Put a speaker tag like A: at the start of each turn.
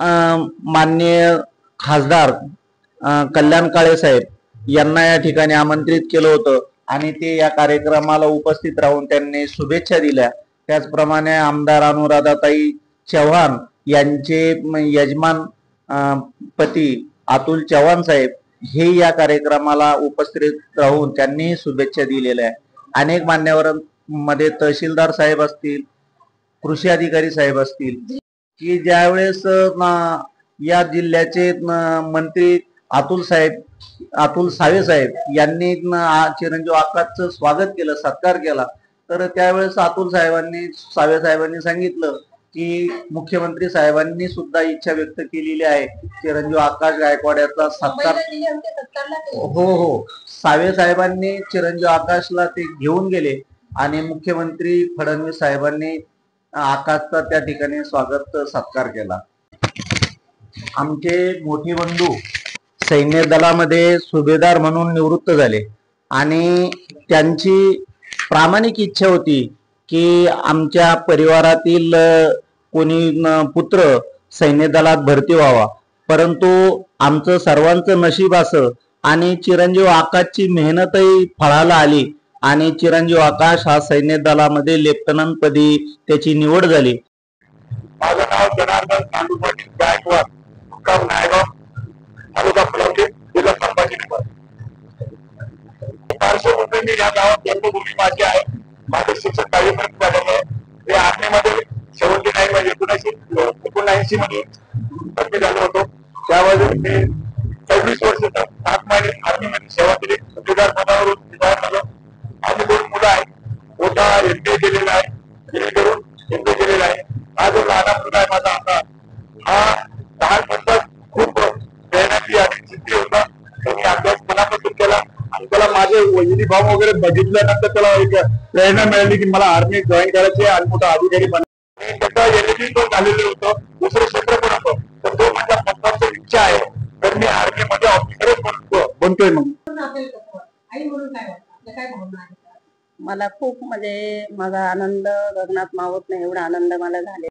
A: माननीय खासदार कल्याण काळे साहेब यांना या ठिकाणी आमंत्रित केलं होतं आणि ते या कार्यक्रमाला उपस्थित राहून त्यांनी शुभेच्छा दिल्या। त्याचप्रमाणे आमदार अनुराधाताई चव्हाण यांचे यजमान पती अतुल चव्हाण साहेब हे या कार्यक्रमाला उपस्थित राहून त्यांनी शुभेच्छा दिलेल्या आहे। अनेक मान्यवरांमध्ये तहसीलदार साहेब असतील, कृषी अधिकारी साहेब असतील, की ज्यावेळेस या जिल्ह्याचे मंत्री अतुल सावे साहेब यांनी चिरंजीव आकाशचं स्वागत केलं, सत्कार केला, तर त्यावेळेस सावे साहेबांनी सांगितलं की मुख्यमंत्री साहेबांनी सुद्धा इच्छा व्यक्त केलेली आहे चिरंजीव आकाश गायकवाड याचा सत्कार। हो, सावे साहेबांनी चिरंजीव आकाशला ते घेऊन गेले आणि मुख्यमंत्री फडणवीस साहेबांनी आकाशचा त्या ठिकाणी स्वागत सत्कार केला। आमचे मोठे बंधू सैन्य दलामध्ये सुभेदार म्हणून निवृत्त झाले आणि त्यांची प्रामाणिक इच्छा होती की आमच्या परिवारातील कोणी पुत्र सैन्य दलात भरती व्हावा, परंतु आमचं सर्वांचं नशीब असं आणि चिरंजीव आकाशची मेहनतही फळाला आली आणि चिरंजीव आकाश हा सैन्य दलामध्ये लेफ्टनंट पदी त्याची निवड झाली।
B: माझं नाव जनार्दन पांडुरंग गायकवाड, मुक्काम नायगाव, तालुका फुलंब्री, जिल्हा संभाजीनगर। पार्श्वभूमी मी या गावात जन्मभूमी माझी आहे। माझे शिक्षण कार्यक्रम झालेलं आहे ते आर्मीमध्ये 79 मध्ये 1979 मध्ये भरती झालो होतो। त्यामध्ये मी 26 वर्ष 7 महिने आर्मीमध्ये सेवा केली। सुभेदार पदावरून रिटायर झालो। आणि 2 मुलं आहेत, मोठा MBA केलेला आहे, डिग्री करून MBA केलेला आहे। हा जो लहान मुलगा आहे माझा आता, हा लहानपणापासून खूप मेहनती आणि जिद्दी होता। त्यांनी अभ्यास मनापासून केला आणि त्याला माझे युनिफॉर्म वगैरे बघितल्यानंतर त्याला एक प्रेरणा मिळाली की मला आर्मी जॉईन करायची आणि मोठा अधिकारी बनायचं। त्याचा एलएलबी पण झालेलं होतं, दुसरं क्षेत्र पण होतं, तर तो माझ्या पप्पाची इच्छा आहे, तर मी आर्मीमध्ये ऑफिसरच बनतोय। मग
C: मला खूप म्हणजे माझा आनंद गगनात मावत नाही एवढा आनंद मला झाले।